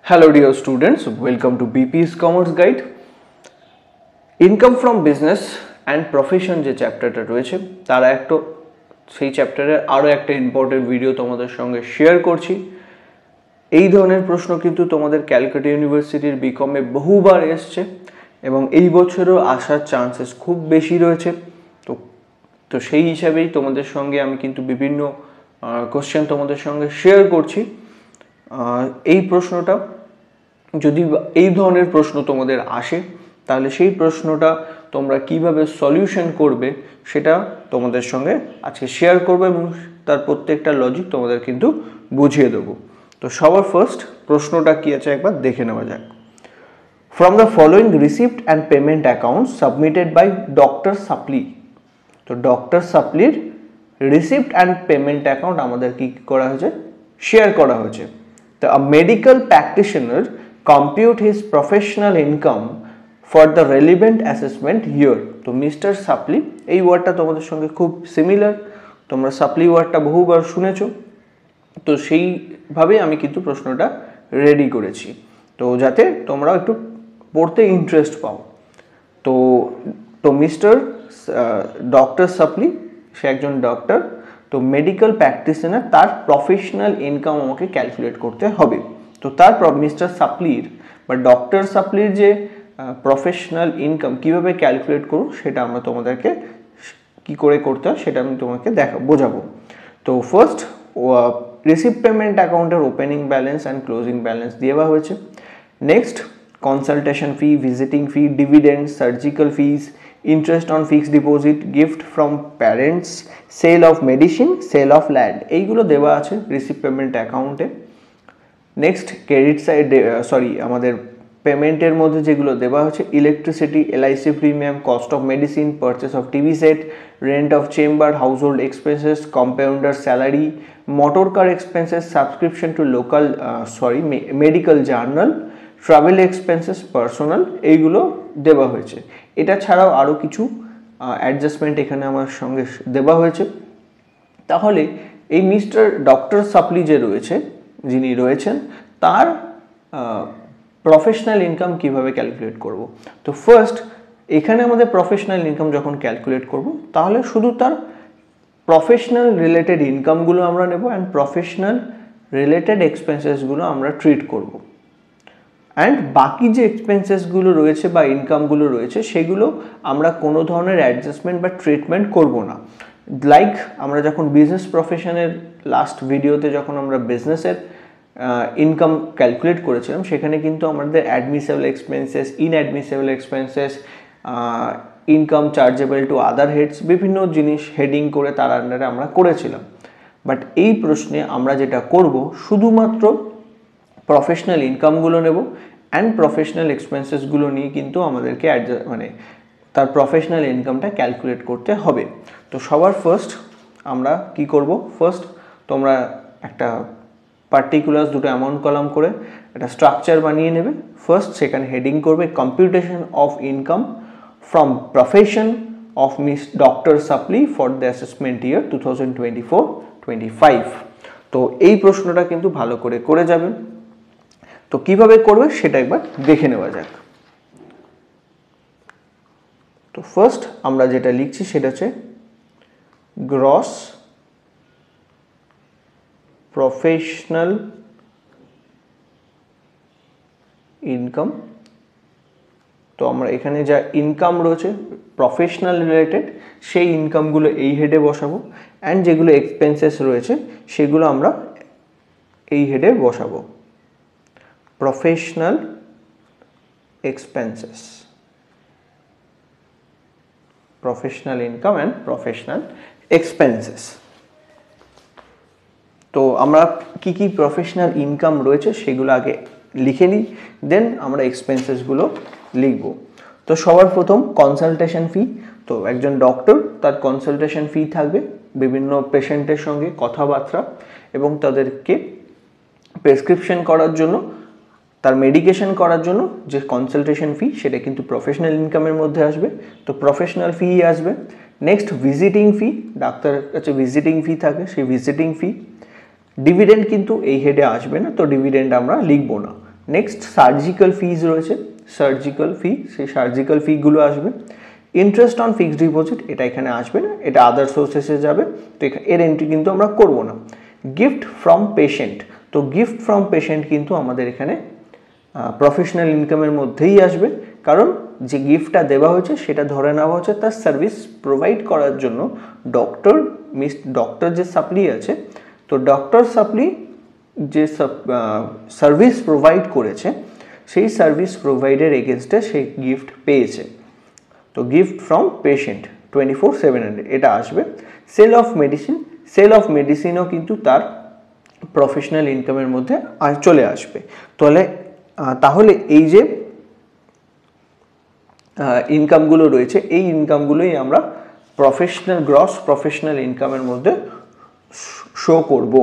Hello dear students, welcome to BP's Commerce Guide. Income from business and profession যে চ্যাপ্টারটা রয়েছে তার একটা সেই চ্যাপ্টারের আরো একটা ইম্পর্টেন্ট ভিডিও তোমাদের সঙ্গে শেয়ার করছি। এই ধরনের প্রশ্ন কিন্তু তোমাদের ক্যালকাটা ইউনিভার্সিটির বিকমে বহুবার এসছে এবং এই বছরও আসার চান্সেস খুব বেশি রয়েছে। তো সেই হিসাবেই তোমাদের সঙ্গে আমি কিন্তু বিভিন্ন কোশ্চেন তোমাদের সঙ্গে শেয়ার করছি। এই প্রশ্নটা যদি এই ধরনের প্রশ্ন তোমাদের আসে তাহলে সেই প্রশ্নটা তোমরা কিভাবে সলিউশন করবে সেটা তোমাদের সঙ্গে আজকে শেয়ার করব এবং তার প্রত্যেকটা লজিক তোমাদের কিন্তু বুঝিয়ে দেবো। তো সবার ফার্স্ট প্রশ্নটা কি আছে একবার দেখে নেওয়া যাক। From the following receipt and payment account submitted by doctor Sapli. তো ডক্টর সাপ্লির রিসিপ্ট অ্যান্ড পেমেন্ট অ্যাকাউন্ট আমাদের কি করা হয়েছে, শেয়ার করা হয়েছে। তো a medical practitioner compute his professional income for the relevant assessment here. তো মিস্টার সাপ্লি এই ওয়ার্ডটা তোমাদের সঙ্গে খুব সিমিলার, তোমরা সাপ্লি ওয়ার্ডটা বহুবার শুনেছো। তো সেইভাবেই আমি কিন্তু প্রশ্নটা রেডি করেছি তো যাতে তোমরা একটু পড়তে ইন্টারেস্ট পাও। তো মিস্টার ডক্টর সাপ্লি সে একজন ডক্টর, তো মেডিকেল প্র্যাকটিশনার, তার প্রফেশনাল ইনকাম আমাকে ক্যালকুলেট করতে হবে। তো তার মিস্টার সাপ্লির বা ডক্টর সাপ্লির যে প্রফেশনাল ইনকাম কীভাবে ক্যালকুলেট করব সেটা আমরা তোমাদেরকে কি করে করতে হয় সেটা আমি তোমাকে বোঝাবো। তো ফার্স্ট রিসিপ্ট পেমেন্ট অ্যাকাউন্টের opening balance and closing balance দেওয়া হয়েছে। Next consultation fee, visiting fee, dividend, surgical fees, interest on fixed deposit, gift from parents, sale of medicine, sale of land, এইগুলো দেওয়া আছে রিসিপ্ট পেমেন্ট অ্যাকাউন্টে। Next credit side আমাদের পেমেন্টের মধ্যে যেগুলো দেওয়া হচ্ছে electricity, LIC premium, cost of medicine, purchase of TV set, rent of chamber, household expenses, compounder salary, motor car expenses, subscription to local medical journal, travel expenses, personal, এইগুলো দেওয়া হয়েছে। এটা ছাড়াও আরও কিছু অ্যাডজাস্টমেন্ট এখানে আমার সঙ্গে দেওয়া হয়েছে। তাহলে এই মিস্টার ডক্টর সাপ্লি যে যিনি রয়েছেন তার প্রফেশনাল ইনকাম কিভাবে ক্যালকুলেট করব। তো ফার্স্ট এখানে আমাদের প্রফেশনাল ইনকাম যখন ক্যালকুলেট করব তাহলে শুধু তার প্রফেশনাল রিলেটেড ইনকামগুলো আমরা নেব অ্যান্ড প্রফেশনাল রিলেটেড এক্সপেন্সেসগুলো আমরা ট্রিট করব। অ্যান্ড বাকি যে এক্সপেন্সেসগুলো রয়েছে বা ইনকামগুলো রয়েছে সেগুলো আমরা কোনো ধরনের অ্যাডজাস্টমেন্ট বা ট্রিটমেন্ট করব না। লাইক আমরা যখন বিজনেস প্রফেশনের লাস্ট ভিডিওতে যখন আমরা বিজনেসের ইনকাম ক্যালকুলেট করেছিলাম সেখানে কিন্তু আমাদের admissible expenses, inadmissible expenses, income chargeable to other heads, বিভিন্ন জিনিস হেডিং করে তার আন্ডারে আমরা করেছিলাম। বাট এই প্রশ্নে আমরা যেটা করব শুধুমাত্র প্রফেশনাল ইনকামগুলো নেব অ্যান্ড প্রফেশনাল এক্সপেন্সেসগুলো নিয়ে কিন্তু আমাদেরকে তার প্রফেশনাল ইনকামটা ক্যালকুলেট করতে হবে। তো সবার ফার্স্ট আমরা কি করব, ফার্স্ট তোমরা একটা পার্টিকুলার দুটো অ্যামাউন্ট কলাম করে একটা স্ট্রাকচার বানিয়ে নেবে। ফার্স্ট সেখানে হেডিং করবে computation of income from profession of miss doctor Sapli for the assessment year 2024-25। তো এই প্রশ্নটা কিন্তু ভালো করে যাবেন। তো কিভাবে করবে সেটা একবার দেখে নেওয়া যাক। তো ফার্স্ট আমরা যেটা লিখছি সেটা হচ্ছে গ্রস প্রফেশনাল ইনকাম। তো আমরা এখানে যা ইনকাম রয়েছে প্রফেশনাল রিলেটেড সেই ইনকামগুলো এই হেডে বসাবো অ্যান্ড যেগুলো এক্সপেন্সেস রয়েছে সেগুলো আমরা এই হেডে বসাবো, professional expenses, professional income and professional expenses. তো আমরা কি কি প্রফেশনাল ইনকাম রয়েছে সেগুলো আগে লিখে নিই, দেন আমরা এক্সপেন্সেসগুলো লিখব। তো সবার প্রথম কনসালটেশন ফি। তো একজন ডক্টর তার কনসালটেশন ফি থাকবে বিভিন্ন পেশেন্টের সঙ্গে কথাবার্তা এবং তাদেরকে প্রেসক্রিপশন করার জন্য, তার মেডিকেশন করার জন্য যে কনসালটেশন ফি সেটা কিন্তু প্রফেশনাল ইনকামের মধ্যে আসবে। তো প্রফেশনাল ফি আসবে। নেক্সট ভিজিটিং ফি, ডাক্তারের কাছে ভিজিটিং ফি থাকে, সেই ভিজিটিং ফি। ডিভিডেন্ড কিন্তু এই হেডে আসবে না, তো ডিভিডেন্ড আমরা লিখবো না। নেক্সট সার্জিক্যাল ফিজ রয়েছে, সার্জিক্যাল ফি, সেই সার্জিক্যাল ফিগুলো আসবে। ইন্টারেস্ট অন ফিক্সড ডিপোজিট এটা এখানে আসবে না, এটা আদার সোর্সেসে যাবে, তো এর এন্ট্রি কিন্তু আমরা করব না। গিফট ফ্রম পেশেন্ট, তো গিফট ফ্রম পেশেন্ট কিন্তু আমাদের এখানে প্রফেশনাল ইনকামের মধ্যেই আসবে, কারণ যে গিফটটা দেওয়া হয়েছে সেটা ধরে নেওয়া হচ্ছে তার সার্ভিস প্রোভাইড করার জন্য ডক্টর যে সাপ্লি আছে, তো ডক্টর সাপ্লি যে সার্ভিস প্রোভাইড করেছে সেই সার্ভিস প্রোভাইডের এগেনস্টে সেই গিফট পেয়েছে, তো গিফট ফ্রম পেশেন্ট 24/700 এটা আসবে। Sale of medicine, sale of মেডিসিনও কিন্তু তার প্রফেশনাল ইনকামের মধ্যে চলে আসবে। তাহলে এই যে ইনকামগুলো রয়েছে এই ইনকামগুলোই আমরা গ্রস প্রফেশনাল ইনকামের মধ্যে শো করব।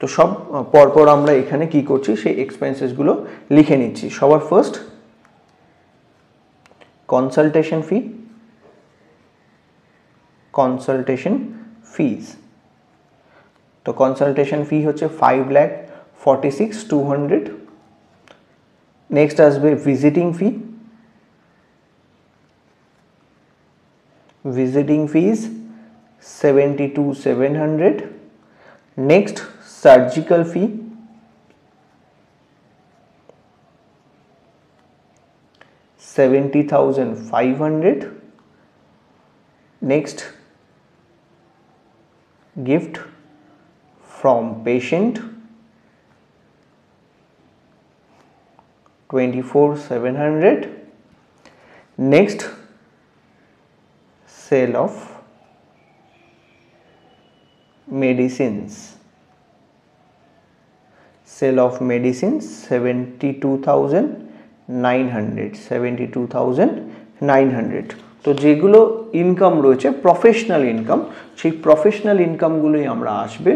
তো সব পরপর আমরা এখানে কি করছি সেই এক্সপেন্সেসগুলো লিখে নিচ্ছি। সবার ফার্স্ট কনসালটেশন ফি, কনসালটেশন ফিজ, তো কনসালটেশন ফি হচ্ছে 5,46,200। নেক্সট আসবে visiting fee, visiting fees 72,700। Next surgical fee 70,500। next gift from patient 24,700। next sale of medicines, sale of medicines 72,900। তো যেগুলো ইনকাম রয়েছে প্রফেশনাল ইনকাম, সেই প্রফেশনাল ইনকামগুলোই আমরা আসবে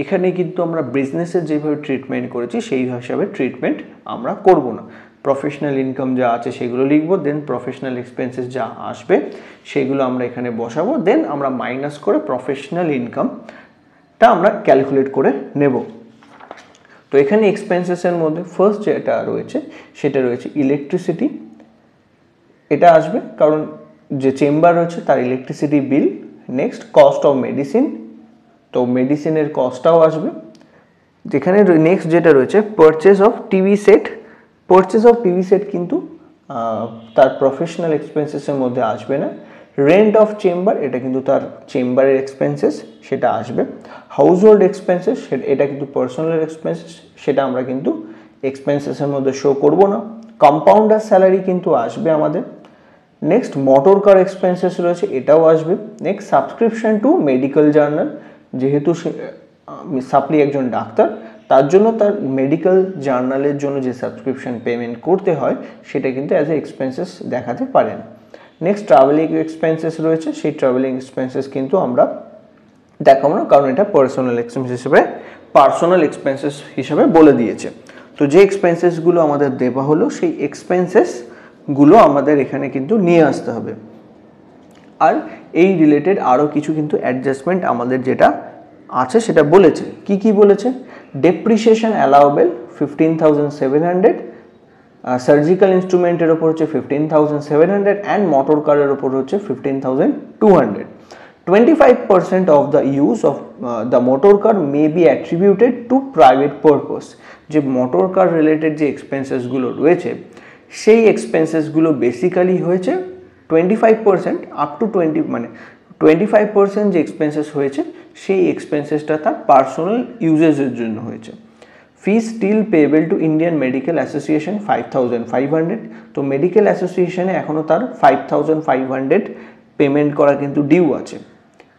এখানে, কিন্তু আমরা বিজনেসের যেভাবে ট্রিটমেন্ট করেছি সেই হিসাবে ট্রিটমেন্ট আমরা করব না। প্রফেশনাল ইনকাম যা আছে সেগুলো লিখবো, দেন প্রফেশনাল এক্সপেন্সেস যা আসবে সেগুলো আমরা এখানে বসাবো, দেন আমরা মাইনাস করে প্রফেশনাল ইনকামটা আমরা ক্যালকুলেট করে নেব। তো এখানে এক্সপেন্সেসের মধ্যে ফার্স্ট যেটা রয়েছে সেটা রয়েছে ইলেকট্রিসিটি, এটা আসবে কারণ যে চেম্বার রয়েছে তার electricity bill. Next cost of medicine, তো মেডিসিনের কস্টটাও আসবে। যেখানে নেক্সট যেটা রয়েছে purchase of TV set, purchase of TV set কিন্তু তার প্রফেশনাল এক্সপেন্সেসের মধ্যে আসবে না। রেন্ট অফ চেম্বার, এটা কিন্তু তার চেম্বারের এক্সপেন্সেস, সেটা আসবে। হাউস হোল্ড এক্সপেন্সেস, এটা কিন্তু পার্সোনাল এক্সপেন্সেস, সেটা আমরা কিন্তু এক্সপেন্সেসের মধ্যে শো করব না। কম্পাউন্ডার স্যালারি কিন্তু আসবে আমাদের। নেক্সট মোটর কার এক্সপেন্সেস রয়েছে, এটাও আসবে। Next subscription to medical journal, যেহেতু সাপ্লি একজন ডাক্তার, তার জন্য তার মেডিকেল জার্নালের জন্য যে সাবস্ক্রিপশন পেমেন্ট করতে হয় সেটা কিন্তু অ্যাজ এ এক্সপেন্সেস দেখাতে পারেন। নেক্সট ট্রাভেলিং এক্সপেন্সেস রয়েছে, সেই ট্রাভেলিং এক্সপেন্সেস কিন্তু আমরা দেখাবো না, কারণ এটা পার্সোনাল এক্সপেন্সেস হিসেবে বলে দিয়েছে। তো যে এক্সপেন্সেসগুলো আমাদের দেওয়া হলো সেই এক্সপেন্সেসগুলো আমাদের এখানে কিন্তু নিয়ে আসতে হবে। আর এই রিলেটেড আরও কিছু কিন্তু অ্যাডজাস্টমেন্ট আমাদের যেটা আছে সেটা বলেছে। কি কি বলেছে? ডেপ্রিসিয়েশন অ্যালাউবেল 15,700, সার্জিক্যাল ইনস্ট্রুমেন্টের ওপর হচ্ছে 15,700 অ্যান্ড মোটর কারের ওপর হচ্ছে 15,200। 25% of the use of the motor car may be attributed to private purpose। যে মোটর কার রিলেটেড যে এক্সপেন্সেসগুলো রয়েছে সেই এক্সপেন্সেসগুলো বেসিক্যালি হয়েছে 25% আপ টু 25% যে এক্সপেন্সেস হয়েছে সেই এক্সপেন্সেসটা তার পার্সোনাল ইউজেসের জন্য হয়েছে। Fee still payable to Indian Medical Association 5,500। তো মেডিকেল অ্যাসোসিয়েশনে এখনও তার 5,500 পেমেন্ট করা কিন্তু ডিউ আছে।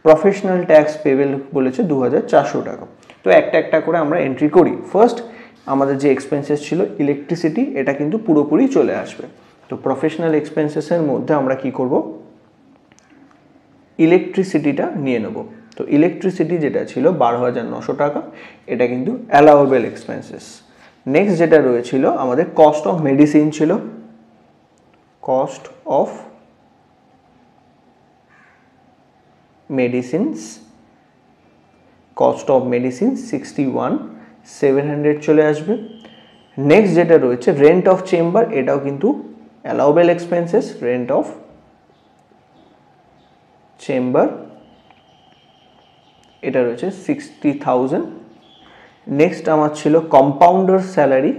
প্রফেশনাল ট্যাক্স পেবেল বলেছে 2,400 টাকা। তো একটা একটা করে আমরা এন্ট্রি করি। ফার্স্ট আমাদের যে এক্সপেন্সেস ছিল ইলেকট্রিসিটি, এটা কিন্তু পুরোপুরি চলে আসবে। তো প্রফেশনাল এক্সপেন্সেসের মধ্যে আমরা কি করব, ইলেকট্রিসিটিটা নিয়ে নেব। তো ইলেকট্রিসিটি যেটা ছিল 12,900 টাকা, এটা কিন্তু অ্যালাউবেল এক্সপেন্সেস। নেক্সট যেটা রয়েছিল আমাদের কস্ট অফ মেডিসিন ছিল, cost of medicines, cost of medicine 61,700 চলে আসবে। নেক্সট যেটা রয়েছে রেন্ট অফ চেম্বার, এটাও কিন্তু allowable expenses. Rent of chamber এটা রয়েছে 60,000। নেক্সট আমার ছিল compounder salary,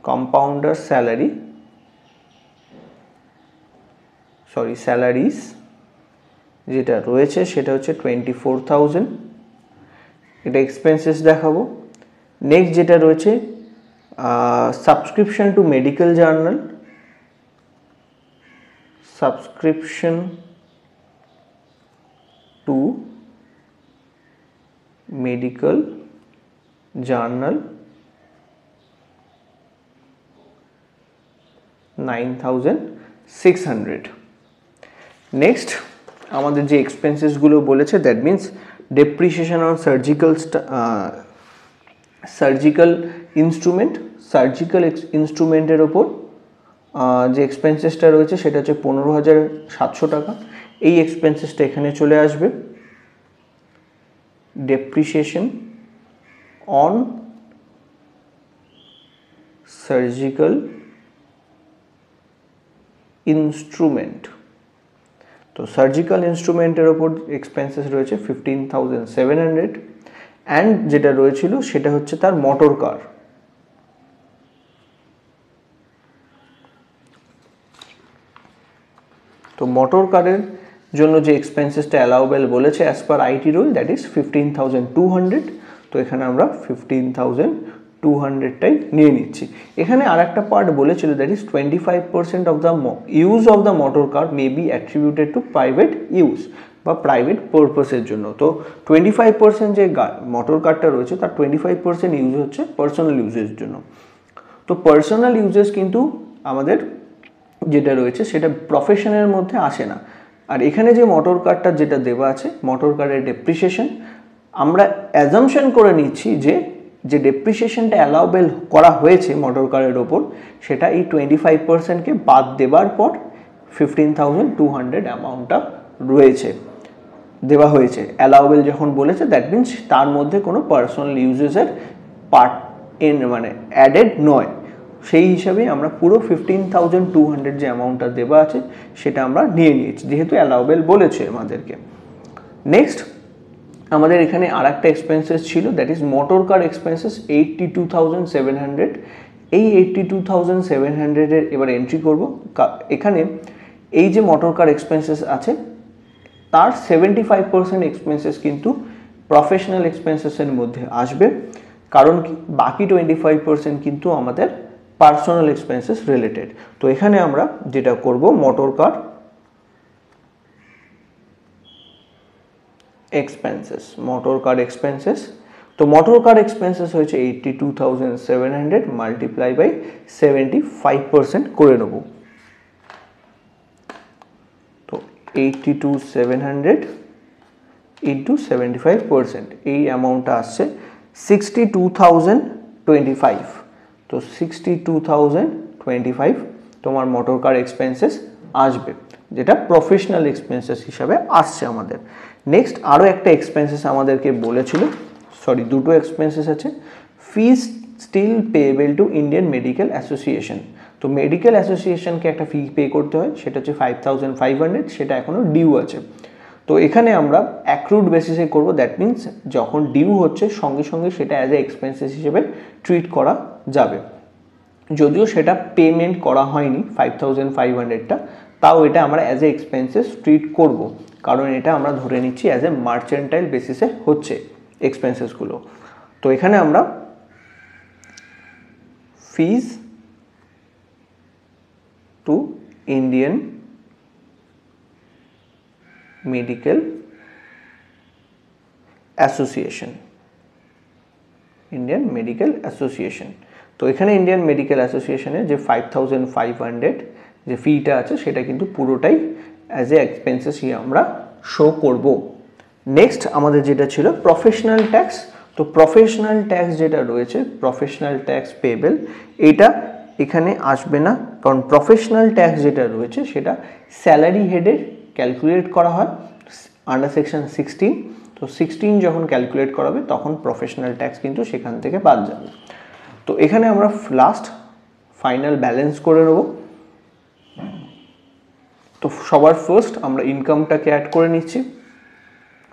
compounder salary salaries যেটা রয়েছে সেটা হচ্ছে 24,000, এটা এক্সপেন্সেস দেখাবো। নেক্সট যেটা রয়েছে subscription to medical journal, subscription to medical journal 9,600। Next আমাদের যে এক্সপেন্সেসগুলো বলেছে that means depreciation on surgical instrument, surgical ইনস্ট্রুমেন্টের ওপর যে এক্সপেন্সেসটা রয়েছে সেটা হচ্ছে 15,700 টাকা। এই এক্সপেন্সেসটা এখানে চলে আসবে। ডেপ্রিসিয়েশন অন সার্জিক্যাল ইনস্ট্রুমেন্ট, তো সার্জিক্যাল ইনস্ট্রুমেন্টের ওপর এক্সপেন্সেস রয়েছে 15,700। অ্যান্ড যেটা রয়েছিল সেটা হচ্ছে তার মোটর কার, তো মোটর কারের জন্য যে এক্সপেন্সেসটা অ্যালাউবেল বলেছে as per IT rule that is 15,200। তো এখানে আমরা 15,200টাই নিয়ে নিচ্ছি। এখানে আর একটা পার্ট বলেছিল that is 25% of the use of the motor car may be attributed two private use বা প্রাইভেট পারপাসের জন্য। তো 25% যে মোটর কারটা রয়েছে তার 25% ইউজ হচ্ছে পার্সোনাল ইউজের জন্য। তো পার্সোনাল ইউজেস কিন্তু আমাদের যেটা রয়েছে সেটা প্রফেশনের মধ্যে আসে না। আর এখানে যে মোটর কারটা যেটা দেওয়া আছে মোটর কারের ডেপ্রিসিয়েশন, আমরা অ্যাজাম্পশন করে নিচ্ছি যে যে ডেপ্রিসিয়েশনটা অ্যালাউবেল করা হয়েছে মোটর কারের ওপর সেটা এই 25%কে বাদ দেবার পর 15,200 অ্যামাউন্টটা রয়েছে, দেওয়া হয়েছে। অ্যালাউবেল যখন বলেছে দ্যাট মিনস তার মধ্যে কোনো পার্সোনাল ইউজেসের পার্ট মানে অ্যাডেড নয়। সেই হিসাবে আমরা পুরো 15,200 যে অ্যামাউন্টটা দেওয়া আছে সেটা আমরা নিয়ে নিয়েছি যেহেতু অ্যালাউবেল বলেছে আমাদেরকে। নেক্সট আমাদের এখানে আর একটা এক্সপেন্সেস ছিল that is motor car expenses 82,700। এই 82,700-এর এবার এন্ট্রি করব। এখানে এই যে মোটর কার এক্সপেন্সেস আছে তার 75% এক্সপেন্সেস কিন্তু প্রফেশনাল এক্সপেন্সেসের মধ্যে আসবে, কারণ কি বাকি 25% কিন্তু আমাদের পার্সোনাল এক্সপেন্সেস রিলেটেড। তো এখানে আমরা যেটা করব motor car expenses, motor car expenses, তো মোটর কার এক্সপেন্সেস হয়েছে 82,700 মাল্টিপ্লাই বাই 75% করে নেব। তো 82,700 ইন্টু 75%, এই অ্যামাউন্টটা আসছে 62,025। তো 62,025 তোমার মোটর কার এক্সপেন্সেস আসবে, যেটা প্রফেশনাল এক্সপেন্সেস হিসাবে আসছে আমাদের। নেক্সট আরও একটা এক্সপেন্সেস আমাদেরকে বলেছিল, সরি দুটো এক্সপেন্সেস আছে। Fees still payable to Indian Medical Association, তো মেডিকেল অ্যাসোসিয়েশনকে একটা ফি পে করতে হয়, সেটা হচ্ছে 5,500, সেটা এখনও ডিউ আছে। তো এখানে আমরা অ্যাক্রুড বেসিসে করব, দ্যাট মিনস যখন ডিউ হচ্ছে সঙ্গে সঙ্গে সেটা অ্যাজ এ এক্সপেন্সেস হিসেবে ট্রিট করা যাবে। যদিও সেটা পেমেন্ট করা হয়নি 5,500টা, তাও এটা আমরা অ্যাজ এ এক্সপেন্সেস ট্রিট করব, কারণ এটা আমরা ধরে নিচ্ছি অ্যাজ এ মার্চেন্টাইল বেসিসে হচ্ছে এক্সপেন্সেসগুলো। তো এখানে আমরা fees to Indian Medical Association, Indian Medical Association, তো এখানে ইন্ডিয়ান মেডিকেল অ্যাসোসিয়েশনের যে 5,500 যে ফিটা আছে সেটা কিন্তু পুরোটাই অ্যাজ এ এক্সপেন্সেস আমরা শো করব। নেক্সট আমাদের যেটা ছিল প্রফেশনাল ট্যাক্স, তো প্রফেশনাল ট্যাক্স যেটা রয়েছে প্রফেশনাল ট্যাক্স পেয়েবল, এটা এখানে আসবে না, কারণ প্রফেশনাল ট্যাক্স যেটা রয়েছে সেটা স্যালারি হেডে ক্যালকুলেট করা হয় আন্ডার সেকশন 16। তো তো 16 যখন ক্যালকুলেট করাবে তখন প্রফেশনাল ট্যাক্স কিন্তু সেখান থেকে বাদ যাবে। তো এখানে আমরা লাস্ট ফাইনাল ব্যালেন্স করে নেব। তো সবার ফার্স্ট আমরা ইনকামটাকে অ্যাড করে নিচ্ছি।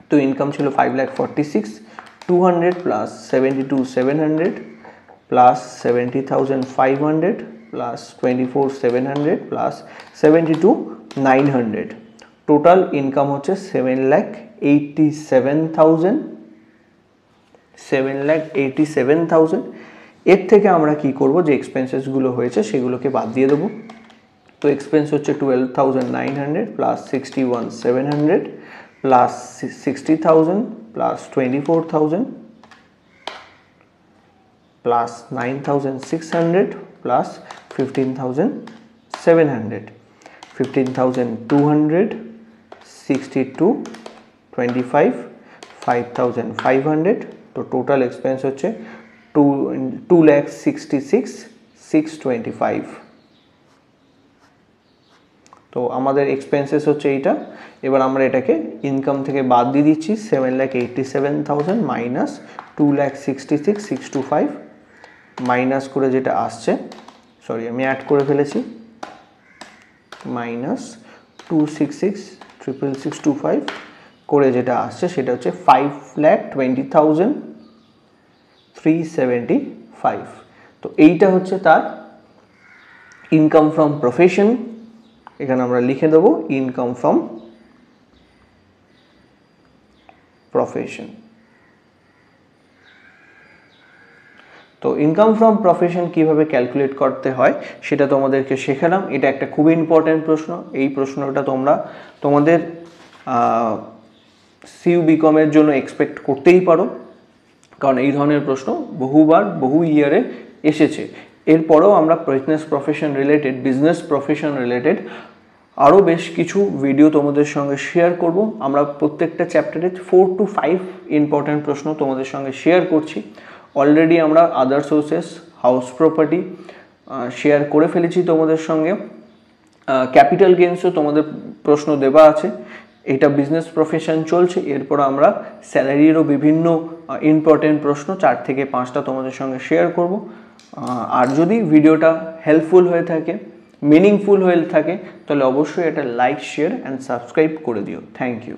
তো ইনকাম ছিল 5,46,200 plus 72,700 plus 70,500 plus 24,700 plus 72,900। Total income হচ্ছে 7,87,000। এর থেকে আমরা কি করব, যে এক্সপেন্সেসগুলো হয়েছে সেগুলোকে বাদ দিয়ে দেবো। তো এক্সপেন্স হচ্ছে 12,900 plus 61,700 plus 60,000 plus 24,000 plus 9,600 plus 15,700, 15,200, 62, 25, 5,500। তো টোটাল এক্সপেন্স হচ্ছে 2,66,625। তো আমাদের এক্সপেন্সেস হচ্ছে এইটা। এবার আমরা এটাকে ইনকাম থেকে বাদ দিয়ে দিচ্ছি। 7,87,000 মাইনাস 2,66,625 মাইনাস করে যেটা আসছে, সরি আমি অ্যাড করে ফেলেছি, মাইনাস 266,625 করে যেটা আসছে সেটা হচ্ছে 5,20,375। তো এইটা হচ্ছে তার ইনকাম ফ্রম প্রফেশন। এখানে আমরা লিখে দেবো ইনকাম ফ্রম প্রফেশন। তো ইনকাম ফ্রম প্রফেশন কিভাবে ক্যালকুলেট করতে হয় সেটা তোমাদেরকে শেখালাম। এটা একটা খুবই ইম্পর্টেন্ট প্রশ্ন। এই প্রশ্নটা তোমরা তোমাদের সিইউ বিকমের জন্য এক্সপেক্ট করতেই পারো, কারণ এই ধরনের প্রশ্ন বহুবার বহু ইয়ারে এসেছে। এরপরেও আমরা বিজনেস প্রফেশন রিলেটেড আরও বেশ কিছু ভিডিও তোমাদের সঙ্গে শেয়ার করব। আমরা প্রত্যেকটা চ্যাপ্টারে 4 to 5 ইম্পর্ট্যান্ট প্রশ্ন তোমাদের সঙ্গে শেয়ার করছি। অলরেডি আমরা আদার সোর্সেস, হাউস প্রপার্টি শেয়ার করে ফেলেছি তোমাদের সঙ্গে। ক্যাপিটাল গেইনসও তোমাদের প্রশ্ন দেওয়া আছে। এটা বিজনেস প্রফেশন চলছে। এরপর আমরা স্যালারিরও বিভিন্ন ইম্পর্টেন্ট প্রশ্ন 4 থেকে 5টা তোমাদের সঙ্গে শেয়ার করব। আর যদি ভিডিওটা হেল্পফুল হয়ে থাকে, মিনিংফুল হয়ে থাকে, তাহলে অবশ্যই এটা লাইক, শেয়ার অ্যান্ড সাবস্ক্রাইব করে দিও। Thank you.